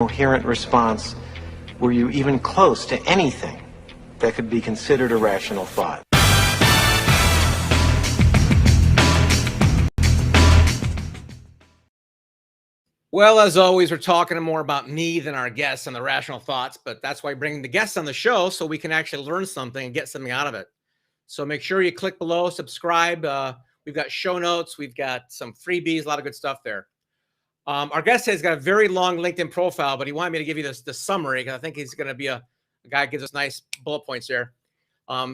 coherent response were you even close to anything that could be considered a rational thought. Well, as always, we're talking more about me than our guests and the rational thoughts, but that's why bringing the guests on the show so we can actually learn something and get something out of it. So make sure you click below, subscribe. We've got show notes. We've got some freebies, a lot of good stuff there. Our guest has got a very long LinkedIn profile, but he wanted me to give you the summary because I think he's going to be a guy who gives us nice bullet points here.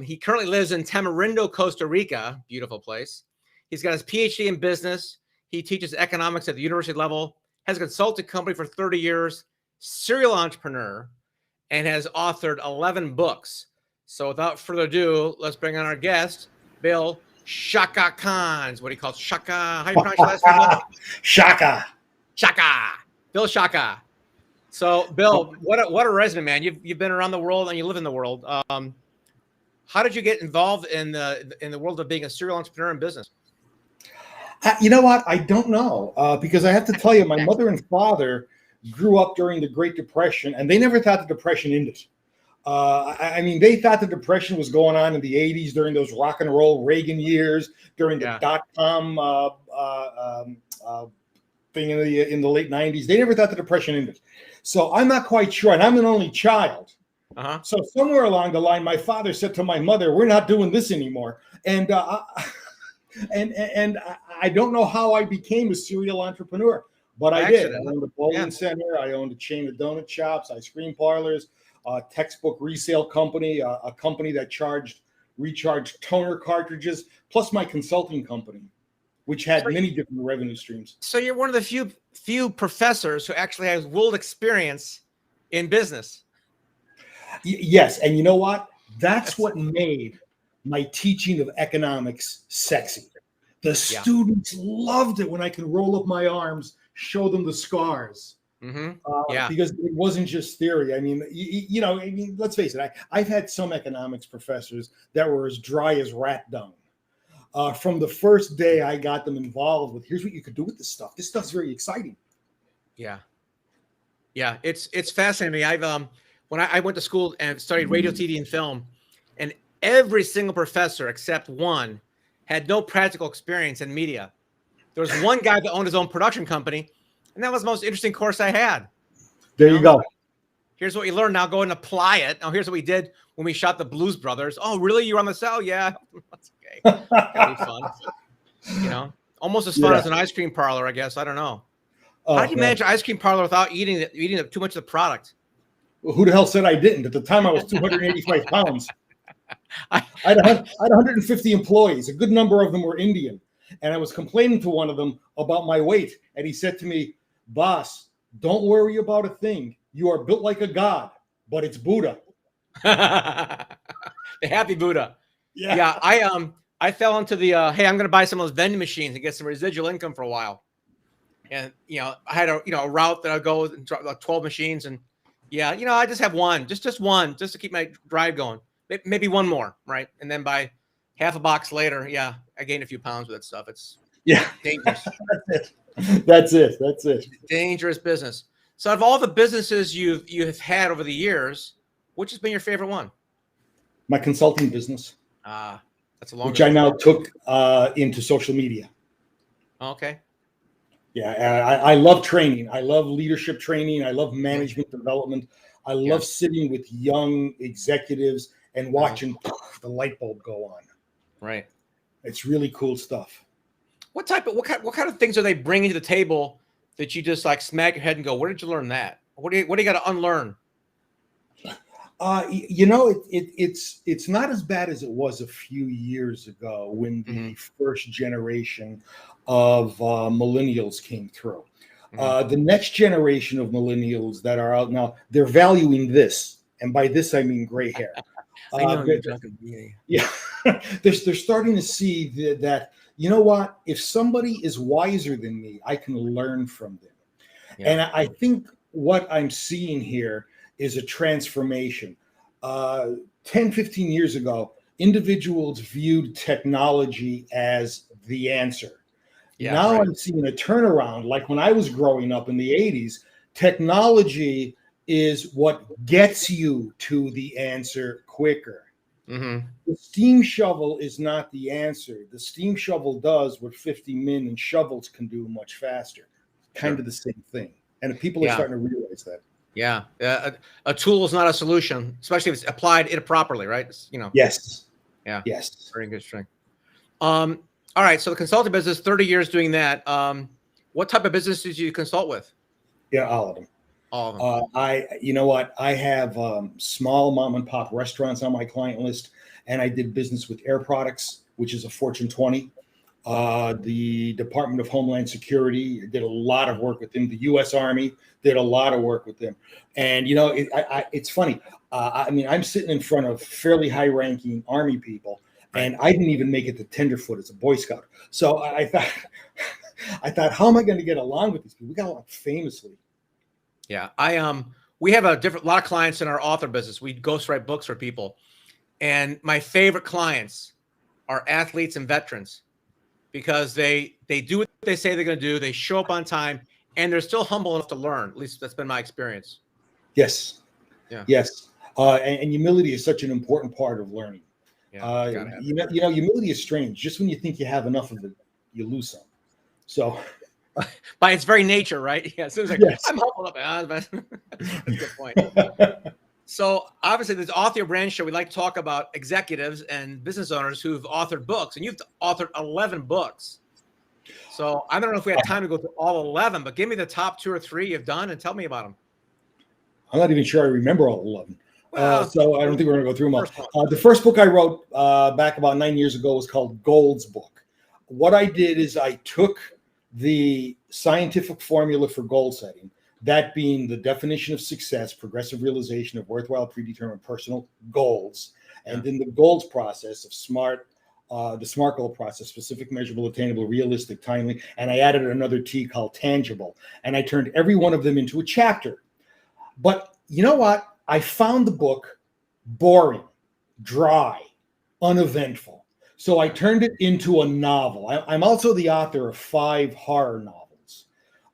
He currently lives in Tamarindo, Costa Rica, beautiful place. He's got his Ph.D. in business. He teaches economics at the university level, has a consulting company for 30 years, serial entrepreneur, and has authored 11 books. So without further ado, let's bring on our guest, Bill Sciacca Khan. What he calls Sciacca. How do you pronounce your last name, Bill? Sciacca. Sciacca. Bill Sciacca. So, Bill, what a resume, man. You've been around the world and you live in the world. How did you get involved in the world of being a serial entrepreneur in business? You know what? I don't know because I have to tell you, my mother and father grew up during the Great Depression, and they never thought the Depression ended. I mean, they thought the Depression was going on in the 80s during those rock and roll Reagan years, during the dot-com thing in the late 90s. They never thought the Depression ended. So I'm not quite sure, and I'm an only child. So somewhere along the line, my father said to my mother, "We're not doing this anymore." And I don't know how I became a serial entrepreneur, but I did. I owned a bowling center. I owned a chain of donut shops, ice cream parlors, a textbook resale company, a company that recharged toner cartridges, plus my consulting company, which had many different revenue streams. So you're one of the few professors who actually has world experience in business. Yes, and you know what? That's what made my teaching of economics sexy. The students loved it when I could roll up my arms, show them the scars. Because it wasn't just theory. I mean, let's face it. I've had some economics professors that were as dry as rat dung. From the first day I got them involved with, here's what you could do with this stuff. This stuff's very exciting. Yeah, it's fascinating to me. When I went to school and studied radio, TV, and film, and every single professor except one had no practical experience in media. There was one guy that owned his own production company, and that was the most interesting course I had. There you go. Here's what you learn. Now go and apply it. Now here's what we did when we shot the Blues Brothers. Oh, really? You were on the cell? Yeah. That's okay. That'd be fun. Almost as fun as an ice cream parlor, I guess. I don't know. How did you manage an ice cream parlor without eating too much of the product? Well, who the hell said I didn't? At the time, I was 285 pounds. I had 150 employees. A good number of them were Indian. And I was complaining to one of them about my weight. And he said to me, "Boss, don't worry about a thing. You are built like a god, but it's Buddha." The happy Buddha. Yeah. I fell into the, hey, I'm going to buy some of those vending machines and get some residual income for a while. And, I had a route that I'd go and like 12 machines. And I just have one, just one, just to keep my drive going. Maybe one more, right? And then by half a box later, I gained a few pounds with that stuff. It's dangerous. That's it. Dangerous business. So out of all the businesses you have had over the years, which has been your favorite one? My consulting business. That's a long. Which I now took into social media. Okay. Yeah, I love training. I love leadership training. I love management development. I love sitting with young executives and watching the light bulb go on. Right. It's really cool stuff. What kind of things are they bringing to the table that you just like smack your head and go, "Where did you learn that? What do you got to unlearn?" It's not as bad as it was a few years ago when the first generation of millennials came through. The next generation of millennials that are out now, they're valuing this, and by this I mean gray hair. They're starting to see that you know what? If somebody is wiser than me, I can learn from them. Yeah. And I think what I'm seeing here is a transformation. 10, 15 years ago, individuals viewed technology as the answer. Yeah, now I'm seeing a turnaround. Like when I was growing up in the 80s, Technology is what gets you to the answer quicker. Mm-hmm. The steam shovel is not the answer. The steam shovel does what 50 men and shovels can do much faster. Kind of the same thing. And people are starting to realize that. Yeah. A tool is not a solution, especially if it's applied improperly, right? It's, Yes. Yeah. Yes. Very good string. All right. So the consulting business, 30 years doing that. What type of businesses do you consult with? Yeah, all of them. All of them. You know what? I have small mom and pop restaurants on my client list, and I did business with Air Products, which is a Fortune 20. The Department of Homeland Security did a lot of work with them. The U.S. Army did a lot of work with them. And, it's funny. I mean, I'm sitting in front of fairly high-ranking Army people, and I didn't even make it to tenderfoot as a Boy Scout. So I thought, how am I going to get along with these people? We got along famously. Yeah, we have a lot of clients in our author business. We ghostwrite books for people, and my favorite clients are athletes and veterans because they do what they say they're going to do. They show up on time, and they're still humble enough to learn. At least that's been my experience. Yes. Yeah. Yes. And humility is such an important part of learning. Yeah, humility is strange. Just when you think you have enough of it, you lose some. So. By its very nature, right? Yeah. As soon as I'm humble up. That's a good point. So obviously, this author your brand show, we like to talk about executives and business owners who've authored books, and you've authored 11 books. So I don't know if we had time to go through all 11, but give me the top 2 or 3 you've done and tell me about them. I'm not even sure I remember all 11. So I don't think we're going to go through them all. The first book I wrote back about 9 years ago was called Gold's Book. What I did is I took the scientific formula for goal setting, that being the definition of success, progressive realization of worthwhile predetermined personal goals, and then the goals process of the SMART goal process, specific, measurable, attainable, realistic, timely, and I added another T called tangible, and I turned every one of them into a chapter. But you know what? I found the book boring, dry, uneventful. So I turned it into a novel. I'm also the author of 5 horror novels.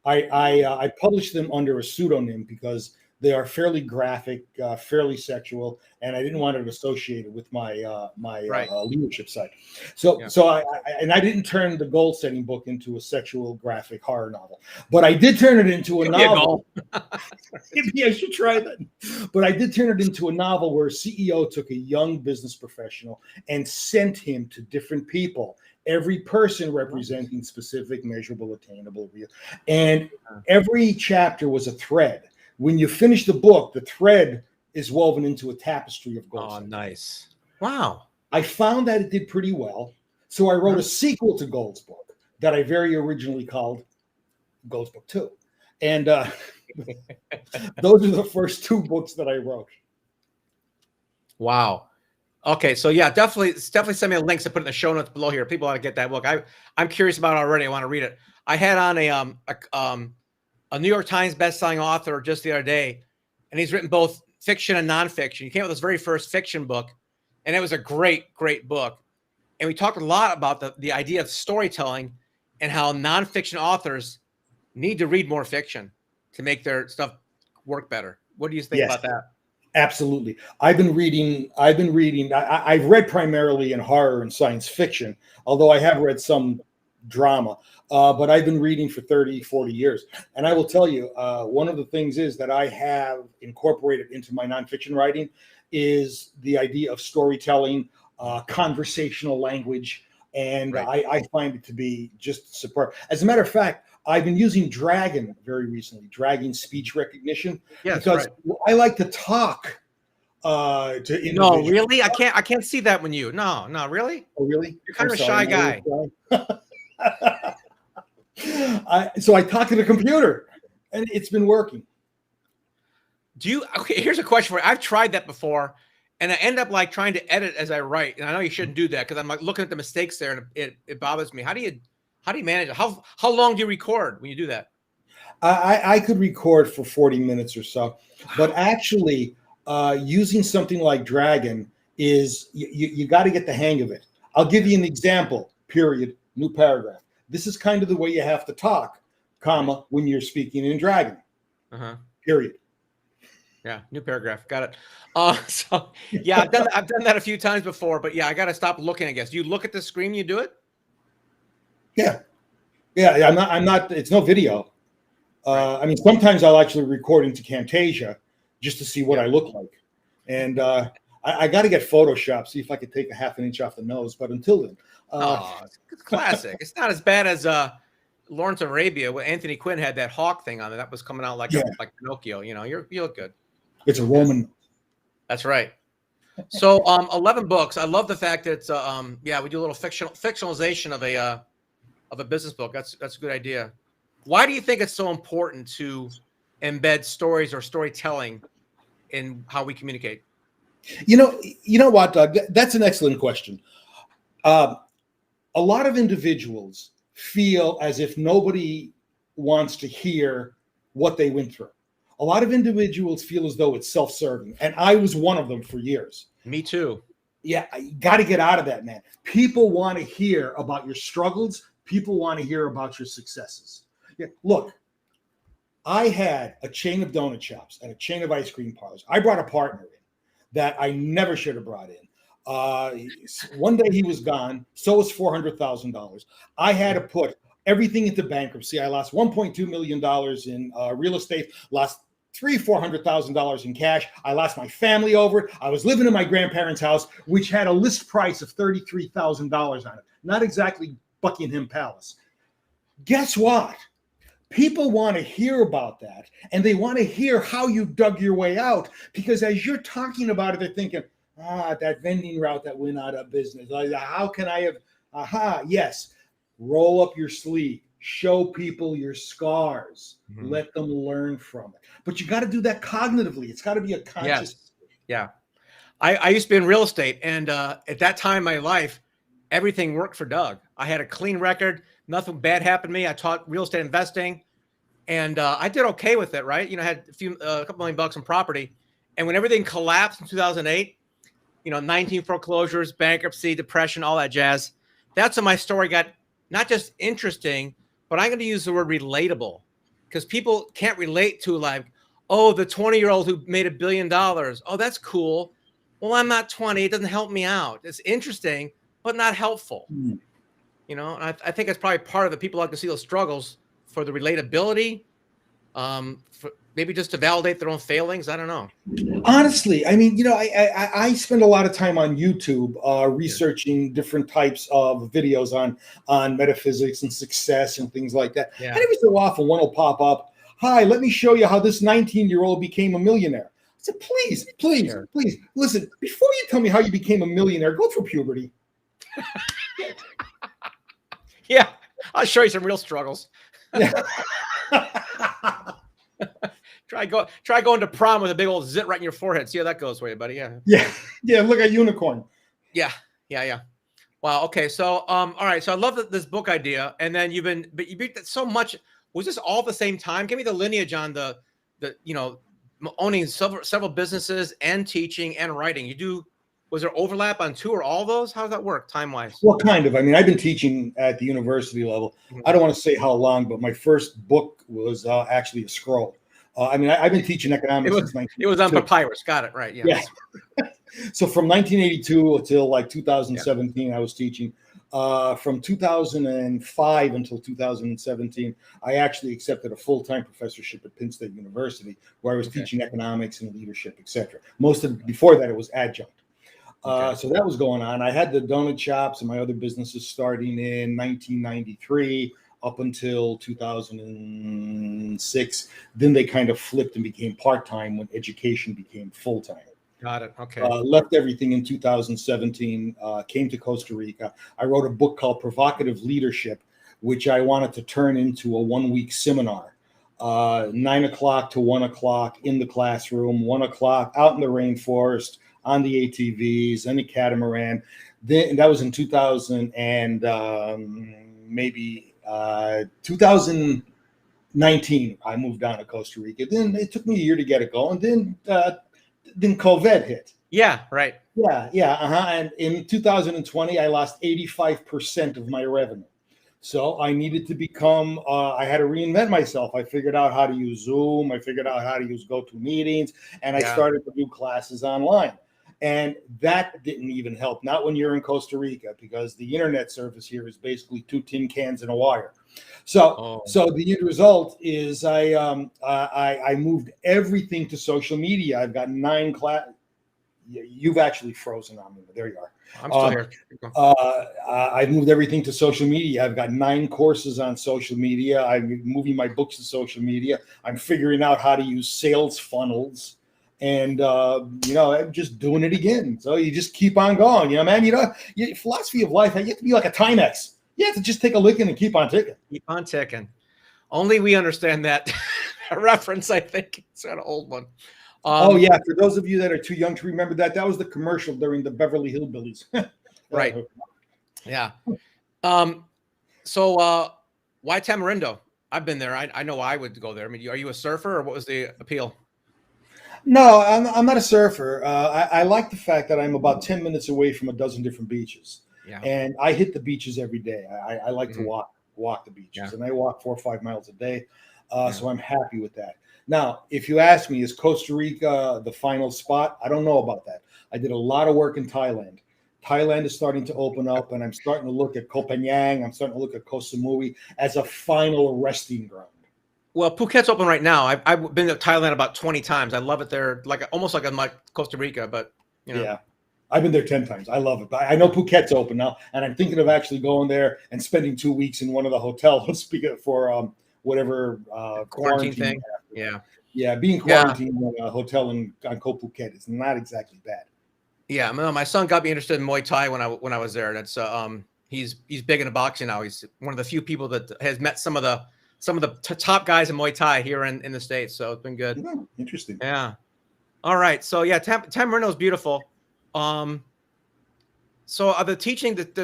I published them under a pseudonym because they are fairly graphic, fairly sexual, and I didn't want it associated with my leadership side. So I didn't turn the goal setting book into a sexual graphic horror novel, but I did turn it into a novel. Maybe I should try that. But I did turn it into a novel where a CEO took a young business professional and sent him to different people. Every person representing specific, measurable, attainable, real. And every chapter was a thread. When you finish the book, the thread is woven into a tapestry of goals. Oh, nice. Wow. I found that it did pretty well. So I wrote a sequel to Gold's Book that I very originally called Gold's Book 2. And those are the first 2 books that I wrote. Wow. Okay, so yeah, definitely send me a link to put in the show notes below here. People ought to get that book. I'm curious about it already. I want to read it. I had on a New York Times bestselling author just the other day, and he's written both fiction and nonfiction. He came out with his very first fiction book, and it was a great, great book. And we talked a lot about the idea of storytelling and how nonfiction authors need to read more fiction to make their stuff work better. What do you think about that? Absolutely. I've read primarily in horror and science fiction, although I have read some drama, but I've been reading for 30, 40 years. And I will tell you, one of the things is that I have incorporated into my nonfiction writing is the idea of storytelling, conversational language. And I find it to be just superb. As a matter of fact, I've been using Dragon very recently, Dragon speech recognition, because I like to talk to individuals. No, really? I can't see that when you. No, really? Oh, really? You're kind of a shy guy. So I talk to the computer, and it's been working. Okay, here's a question for you. I've tried that before, and I end up like trying to edit as I write. And I know you shouldn't do that because I'm like looking at the mistakes there, and it bothers me. How do you manage it? How long do you record when you do that? I could record for 40 minutes or so, but actually using something like Dragon is you got to get the hang of it. I'll give you an example, period, new paragraph. This is kind of the way you have to talk, comma, when you're speaking in Dragon. Uh-huh. Period. Yeah, new paragraph. Got it. So yeah, I've done that a few times before, but yeah, I got to stop looking, I guess. Do you look at the screen, you do it? Yeah. Yeah. I'm not, it's no video. Right. I mean, sometimes I'll actually record into Camtasia just to see what I look like. And I got to get Photoshop, see if I could take a half an inch off the nose. But until then, It's classic. It's not as bad as Lawrence of Arabia, where Anthony Quinn had that hawk thing on it. That was coming out like like Pinocchio. You know, you look good. it's a Roman. That's right. So 11 books. I love the fact that we do a little fictionalization of a business book. That's a good idea. Why do you think it's so important to embed stories or storytelling in how we communicate? You know what, Doug? That's an excellent question. A lot of individuals feel as if nobody wants to hear what they went through. A lot of individuals feel as though it's self-serving, and I was one of them for years. Me too. Yeah, you got to get out of that, man. People want to hear about your struggles. People want to hear about your successes. Yeah, look, I had a chain of donut shops and a chain of ice cream parlors. I brought a partner in that I never should have brought in. One day he was gone. So was $400,000. I had to put everything into bankruptcy. I lost $1.2 million in real estate, lost $400,000 in cash. I lost my family over it. I was living in my grandparents' house, which had a list price of $33,000 on it. Not exactly Buckingham Palace. Guess what? People want to hear about that, and they want to hear how you dug your way out, because as you're talking about it, they're thinking, that vending route that went out of business. How can I have, yes, roll up your sleeve, show people your scars, let them learn from it. But you got to do that cognitively. It's got to be a conscious. Yeah. I used to be in real estate, and at that time in my life, everything worked for Doug. I had a clean record. Nothing bad happened to me. I taught real estate investing, and I did okay with it, right? You know, I had a couple $1 million in property. And when everything collapsed in 2008, 19 foreclosures, bankruptcy, depression, all that jazz, that's when my story got not just interesting, but I'm going to use the word relatable, because people can't relate to, like, oh, the 20-year-old who made $1 billion. Oh, that's cool. Well, I'm not 20. It doesn't help me out. It's interesting, but not helpful. And I think that's probably part of the people like to see those struggles for the relatability, for maybe just to validate their own failings. I don't know. Honestly, I mean, I spend a lot of time on YouTube researching different types of videos on metaphysics and success and things like that. Yeah. And every so often one will pop up. Hi, let me show you how this 19-year-old became a millionaire. I said, please, listen, before you tell me how you became a millionaire, go through puberty. Yeah, I'll show you some real struggles. Yeah. Try going to prom with a big old zit right in your forehead. See how that goes for you, buddy. Yeah. Look at unicorn. Yeah. Wow. Okay. So, all right. So I love this book idea, and then you beat that so much. Was this all at the same time? Give me the lineage on the owning several businesses and teaching and writing. Was there overlap on two or all those? How does that work time-wise? Well, kind of. I mean, I've been teaching at the university level. I don't want to say how long, but my first book was actually a scroll. I've been teaching economics since 1982. It was on papyrus. Got it. Right. Yeah. So from 1982 until like 2017, I was teaching. From 2005 until 2017, I actually accepted a full-time professorship at Penn State University, where I was teaching economics and leadership, etc. Before that, it was adjunct. So that was going on. I had the donut shops and my other businesses starting in 1993 up until 2006. Then they kind of flipped and became part-time when education became full-time. Got it. Okay. Left everything in 2017, came to Costa Rica. I wrote a book called Provocative Leadership, which I wanted to turn into a 1-week seminar. 9 o'clock to 1 o'clock in the classroom, 1 o'clock out in the rainforest, on the ATVs, and the catamaran. Then that was in 2000 and maybe 2019. I moved down to Costa Rica. Then it took me a year to get it going. Then COVID hit. Yeah, right. Yeah. And in 2020, I lost 85% of my revenue. So I needed to become, I had to reinvent myself. I figured out how to use Zoom. I figured out how to use GoToMeetings, and I started to do classes online. And that didn't even help, not when you're in Costa Rica, because the internet service here is basically 2 tin cans and a wire. So the end result is I moved everything to social media. I've got 9 class. You've actually frozen on me. There you are. I'm still here. I've moved everything to social media. I've got 9 courses on social media. I'm moving my books to social media. I'm figuring out how to use sales funnels. And, I'm just doing it again. So you just keep on going, man. Philosophy of life, you have to be like a Timex. You have to just take a licking and keep on ticking. Keep on ticking. Only we understand that reference, I think. It's an old one. For those of you that are too young to remember that was the commercial during the Beverly Hillbillies. Right. Yeah. So why Tamarindo? I've been there. I know I would go there. I mean, are you a surfer, or what was the appeal? No, I'm not a surfer. I like the fact that I'm about 10 minutes away from a dozen different beaches. Yeah. And I hit the beaches every day. I like to walk the beaches, and I walk 4 or 5 miles a day. So I'm happy with that. Now, if you ask me, is Costa Rica the final spot? I don't know about that. I did a lot of work in Thailand. Thailand is starting to open up, and I'm starting to look at Koh Phangan. I'm starting to look at Koh Samui as a final resting ground. Well, Phuket's open right now. I've been to Thailand about 20 times. I love it there, almost like I'm like Costa Rica, but Yeah, I've been there 10 times. I love it. But I know Phuket's open now, and I'm thinking of actually going there and spending 2 weeks in one of the hotels for whatever quarantine thing. Yeah, being quarantined in a hotel on Koh Phuket is not exactly bad. Yeah, my son got me interested in Muay Thai when I was there. That's he's big into boxing now. He's one of the few people that has met some of the top guys in Muay Thai here in the States. So it's been good. Oh, interesting. Yeah. All right. So yeah, Tamarindo is beautiful. So the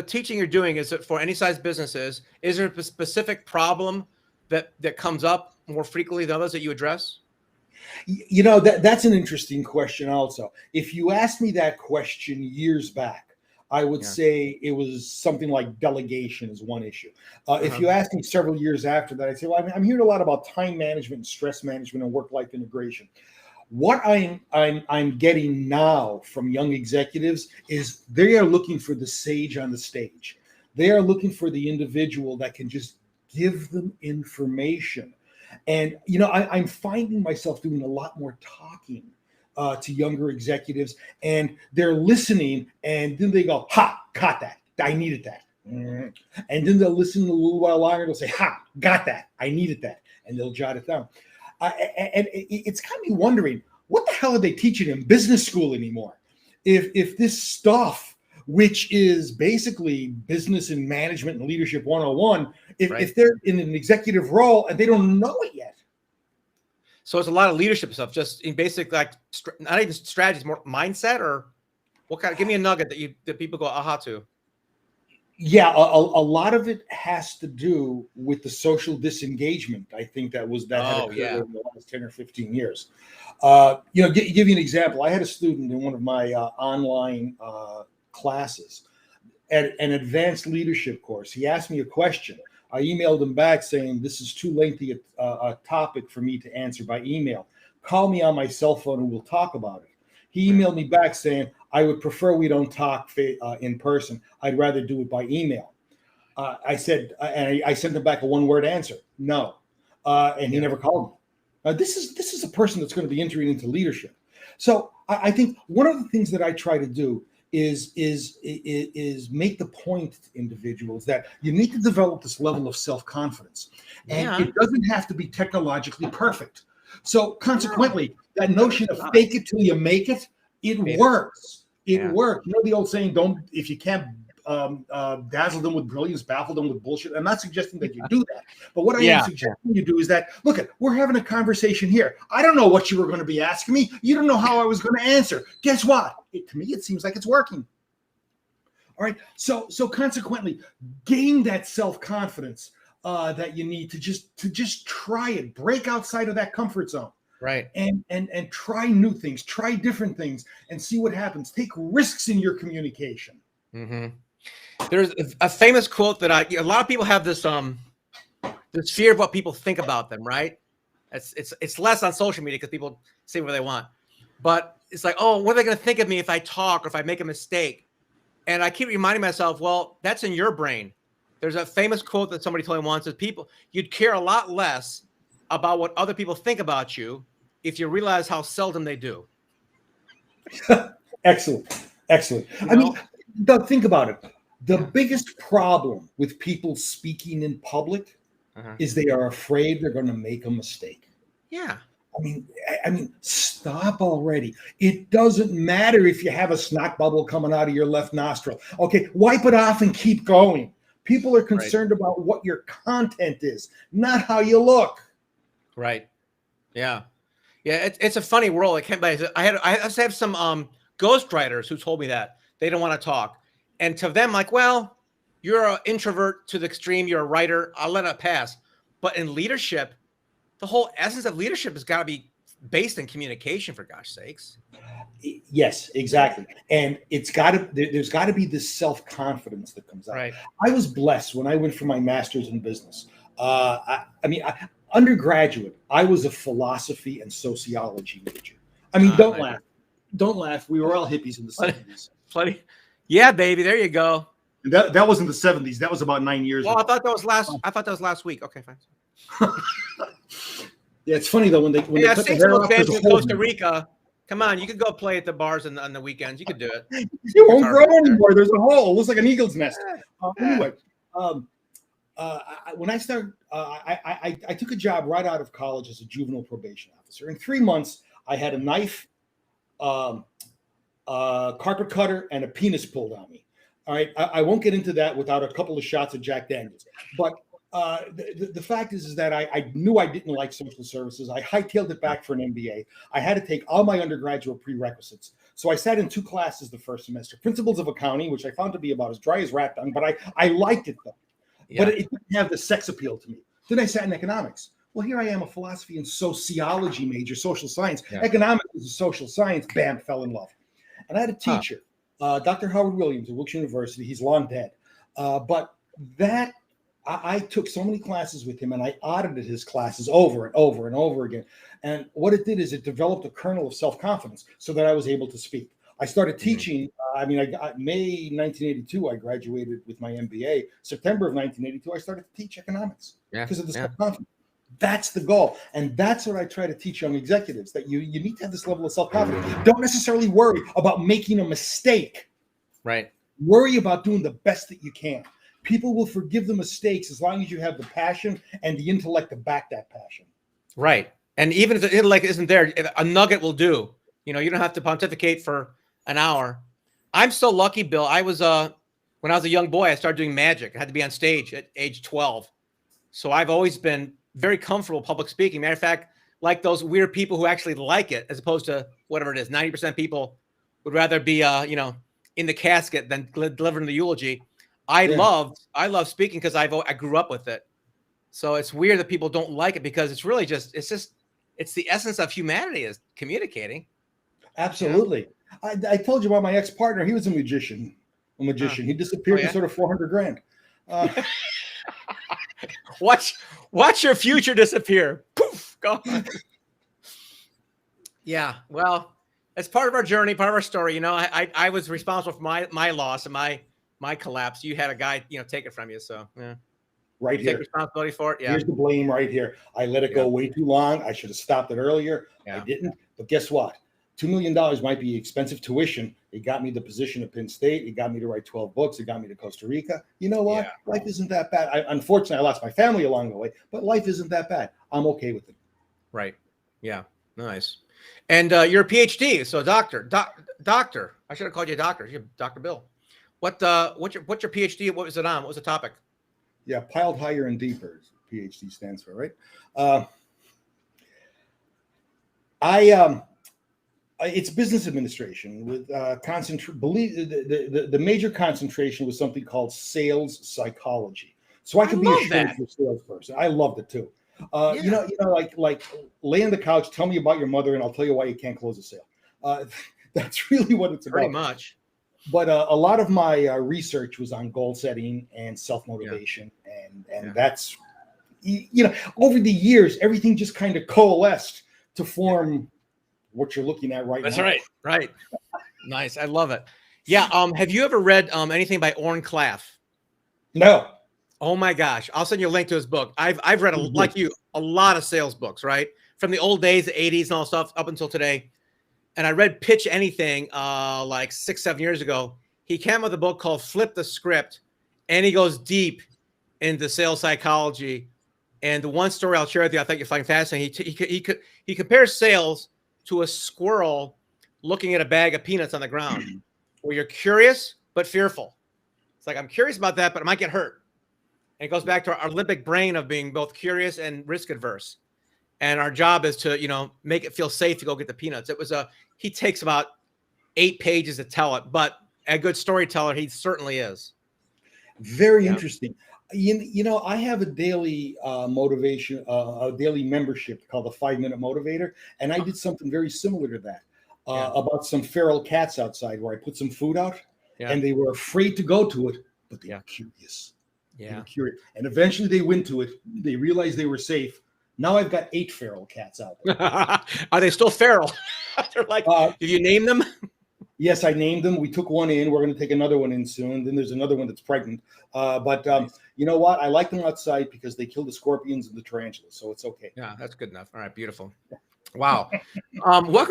teaching you're doing, is it for any size businesses? Is there a specific problem that comes up more frequently than others that you address? That's an interesting question also. If you asked me that question years back, I would say it was something like delegation is one issue. If you asked me several years after that, I'd say, well, I'm hearing a lot about time management and stress management and work-life integration. What I'm getting now from young executives is they are looking for the sage on the stage. They are looking for the individual that can just give them information. And, I'm finding myself doing a lot more talking to younger executives, and they're listening, and then they go, ha, caught that. I needed that. And then they'll listen a little while longer. They'll say, ha, got that. I needed that. And they'll jot it down. And it's got me wondering, what the hell are they teaching in business school anymore? If this stuff, which is basically business and management and leadership 101, if they're in an executive role and they don't know it yet. So it's a lot of leadership stuff, just in basic, like not even strategies, more mindset, or what kind of, give me a nugget that people go aha to. Yeah, a lot of it has to do with the social disengagement. I think that had occurred over the last 10 or 15 years. Give you an example. I had a student in one of my online classes at an advanced leadership course. He asked me a question. I emailed him back saying, this is too lengthy a topic for me to answer by email. Call me on my cell phone and we'll talk about it. He emailed me back saying, I would prefer we don't talk in person. I'd rather do it by email. I said, and I sent him back a one-word answer, no. And he never called me. This is a person that's going to be entering into leadership. So I think one of the things that I try to do is make the point to individuals that you need to develop this level of self-confidence. And it doesn't have to be technologically perfect. So consequently, that notion of fake it till you make it, it works. It works. You know the old saying, if you can't dazzle them with brilliance, baffle them with bullshit. I'm not suggesting that you do that. But what I am suggesting you do is that, look, we're having a conversation here. I don't know what you were going to be asking me. You don't know how I was going to answer. Guess what? To me, it seems like it's working. All right. So consequently, gain that self-confidence that you need to just try it. Break outside of that comfort zone. Right. And try new things, try different things, and see what happens. Take risks in your communication. Mm-hmm. There's a famous quote that a lot of people have this fear of what people think about them, right? It's less on social media because people say what they want, but it's like, oh, what are they going to think of me if I talk or if I make a mistake? And I keep reminding myself, well, that's in your brain. There's a famous quote that somebody told me once: that you'd care a lot less about what other people think about you if you realize how seldom they do. Excellent. I mean, Doug, think about it. The biggest problem with people speaking in public is they are afraid they're going to make a mistake. Yeah. I mean, stop already. It doesn't matter if you have a snot bubble coming out of your left nostril. Okay, wipe it off and keep going. People are concerned about what your content is, not how you look. Right. Yeah. Yeah. It's a funny world. I have some ghostwriters who told me that they don't want to talk. And to them, like, well, you're an introvert to the extreme. You're a writer. I'll let it pass. But in leadership, the whole essence of leadership has got to be based in communication, for gosh sakes. Yes, exactly. And there's got to be this self-confidence that comes out. Right. I was blessed when I went for my master's in business. Undergraduate, I was a philosophy and sociology major. I mean, don't laugh. Don't laugh. We were all hippies in the 70s. Plenty. Yeah, baby. There you go. That wasn't the 70s. That was about 9 years ago. I thought that was last week. Okay, fine. Yeah, it's funny though when they cut the hair off, fans in Costa Rica. Come on, you could go play at the bars on the weekends. You could do it. You won't grow anymore. There's a hole. It looks like an eagle's nest. Anyway, when I started, I took a job right out of college as a juvenile probation officer. In 3 months, I had a knife, carpet cutter, and a penis pulled on me. All right, I won't get into that without a couple of shots of Jack Daniels. But the fact is that I knew I didn't like social services. I hightailed it back for an MBA. I had to take all my undergraduate prerequisites. So I sat in 2 classes the first semester: Principles of Accounting, which I found to be about as dry as rat dung, but I liked it though. Yeah. But it didn't have the sex appeal to me. Then I sat in economics. Well, here I am, a philosophy and sociology major, social science. Yeah. Economics is a social science. Bam, fell in love. And I had a teacher, Dr. Howard Williams at Wilkes University. He's long dead. But that I took so many classes with him, and I audited his classes over and over and over again. And what it did is it developed a kernel of self-confidence so that I was able to speak. I started teaching. May 1982, I graduated with my MBA. September of 1982, I started to teach economics because of the self-confidence. That's the goal. And that's what I try to teach young executives, that you need to have this level of self-confidence. Don't necessarily worry about making a mistake. Right. Worry about doing the best that you can. People will forgive the mistakes as long as you have the passion and the intellect to back that passion. Right. And even if the intellect isn't there, a nugget will do. You don't have to pontificate for an hour. I'm so lucky, Bill. I was when I was a young boy, I started doing magic. I had to be on stage at age 12. So I've always been very comfortable public speaking. Matter of fact, like those weird people who actually like it, as opposed to whatever it is, 90% people would rather be in the casket than delivering the eulogy. I love speaking because I grew up with it. So it's weird that people don't like it, because it's really it's the essence of humanity is communicating. Absolutely. I told you about my ex-partner. He was a magician. He disappeared in sort of $400,000. Watch your future disappear. Poof, gone. Yeah. Well, it's part of our journey, part of our story. I was responsible for my loss and my collapse. You had a guy, take it from you. So right here. Take responsibility for it. Yeah. Here's the blame right here. I let it go way too long. I should have stopped it earlier. I didn't. But guess what? $2 million might be expensive tuition. It got me the position at Penn State. It got me to write 12 books. It got me to Costa Rica. You know what? Life isn't that bad. Unfortunately, I lost my family along the way, but life isn't that bad. I'm okay with it. Right. Yeah. Nice. And you're a Ph.D. So doctor. I should have called you a doctor. You're Dr. Bill. What's your Ph.D.? What was it on? What was the topic? Yeah, piled higher and deeper. Ph.D. stands for, right? It's business administration with the major concentration was something called sales psychology. So I could be a short salesperson. I loved it too. Like lay on the couch, tell me about your mother, and I'll tell you why you can't close a sale. That's really what it's about. Pretty much. but a lot of my research was on goal setting and self-motivation, and that's, over the years, everything just kind of coalesced to form what you're looking at right now. That's right. Right. Nice. I love it. Yeah. Have you ever read anything by Orrin Claff? No. Oh my gosh. I'll send you a link to his book. I've read, like you, a lot of sales books, right? From the old days, the 80s and all stuff up until today. And I read Pitch Anything like 6-7 years ago. He came with a book called Flip the Script, and he goes deep into sales psychology. And the one story I'll share with you, I think you'll find fascinating. He compares sales to a squirrel looking at a bag of peanuts on the ground, where you're curious but fearful. It's like, I'm curious about that, but I might get hurt. And it goes back to our limbic brain of being both curious and risk adverse. And our job is to, make it feel safe to go get the peanuts. He takes about 8 pages to tell it, but a good storyteller, he certainly is. Very interesting. I have a daily motivation, a daily membership called the 5-Minute Motivator. And I did something very similar to that about some feral cats outside, where I put some food out and they were afraid to go to it, but they were curious. They were curious. And eventually they went to it. They realized they were safe. Now I've got 8 feral cats out there. Are they still feral? They're like, did you name them? Yes, I named them. We took one in. We're going to take another one in soon. Then there's another one that's pregnant. But you know what? I like them outside because they kill the scorpions and the tarantulas, so it's okay. Yeah, that's good enough. All right, beautiful. Wow. What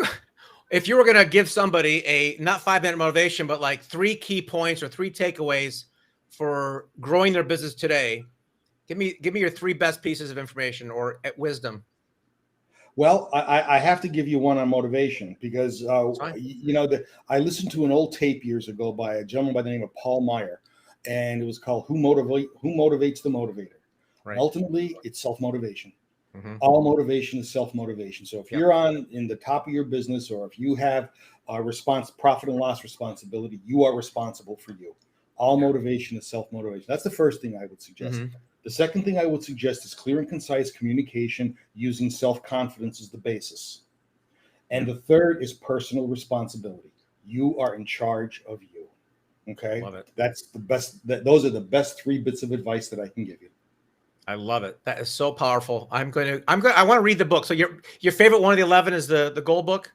if you were going to give somebody a not 5-minute motivation, but like 3 key points or 3 takeaways for growing their business today? Give me your 3 best pieces of information or wisdom. Well, I have to give you one on motivation because, I listened to an old tape years ago by a gentleman by the name of Paul Meyer, and it was called Who Motivates the Motivator? Right. Ultimately, it's self-motivation. Mm-hmm. All motivation is self-motivation. So if you're in the top of your business, or if you have profit and loss responsibility, you are responsible for you. All motivation is self-motivation. That's the first thing I would suggest. Mm-hmm. The second thing I would suggest is clear and concise communication using self-confidence as the basis. And the third is personal responsibility. You are in charge of you. Okay. Love it. That's the best. Those are the best 3 bits of advice that I can give you. I love it. That is so powerful. I want to read the book. So your favorite one of the 11 is the Gold book?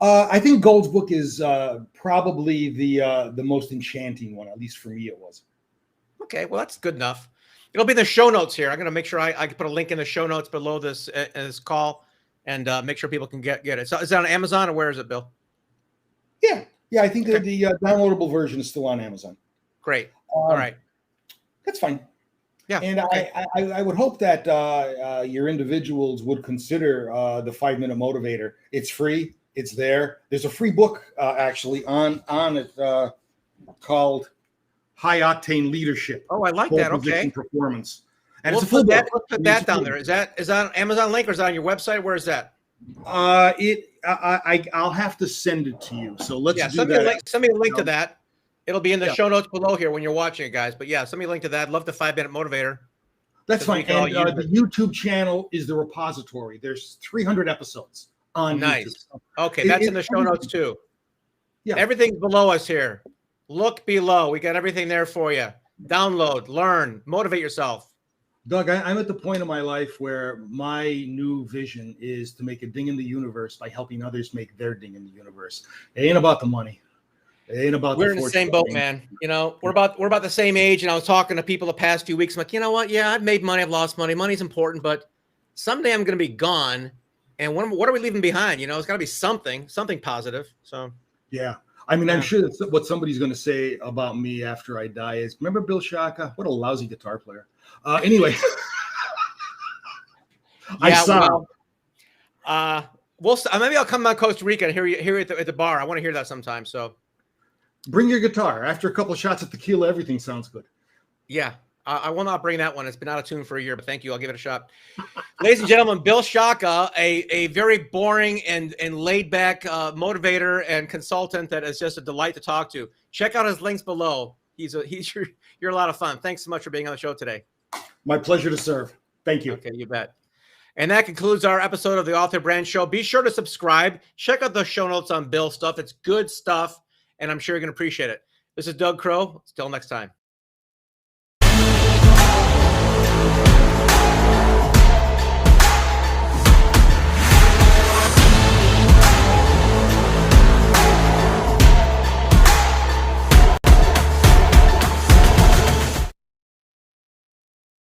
I think Gold's book is probably the most enchanting one. At least for me, it was. Okay, well, that's good enough. It'll be in the show notes here. I'm going to make sure I can put a link in the show notes below this call, and make sure people can get it. So is it on Amazon, or where is it, Bill? Yeah. I think the downloadable version is still on Amazon. Great. All right. That's fine. Yeah. And okay. I would hope that your individuals would consider the 5-Minute Motivator. It's free. It's there. There's a free book actually on it called High Octane Leadership. Oh, I like that. Okay. Performance. And we'll put that down there. Is that an Amazon link, or is that on your website? Where is that? I'll have to send it to you. So let's do that. Send me a link to that. It'll be in the show notes below here when you're watching it, guys. But yeah, send me a link to that. Love the 5-Minute Motivator. That's fine. And the YouTube channel is the repository. There's 300 episodes on YouTube. Okay, that's in the show notes too. Yeah, everything's below us here. Look below. We got everything there for you. Download, learn, motivate yourself. Doug, I'm at the point in my life where my new vision is to make a ding in the universe by helping others make their ding in the universe. It ain't about the money. It ain't about we're in the same boat, man. We're about the same age. And I was talking to people the past few weeks. I'm like, you know what? Yeah, I've made money. I've lost money. Money's important, but someday I'm going to be gone. And what are we leaving behind? It's got to be something positive. So, yeah. I mean, I'm sure that's what somebody's going to say about me after I die is, remember Bill Sciacca? What a lousy guitar player. Anyway. I saw. Maybe I'll come to Costa Rica and hear you at the bar. I want to hear that sometime. So bring your guitar. After a couple of shots of tequila, everything sounds good. Yeah. I will not bring that one. It's been out of tune for a year, but thank you. I'll give it a shot. Ladies and gentlemen, Bill Sciacca, a very boring and laid back motivator and consultant that is just a delight to talk to. Check out his links below. You're a lot of fun. Thanks so much for being on the show today. My pleasure to serve. Thank you. Okay, you bet. And that concludes our episode of the Author Brand Show. Be sure to subscribe. Check out the show notes on Bill's stuff. It's good stuff. and I'm sure you're going to appreciate it. This is Doug Crow. Till next time.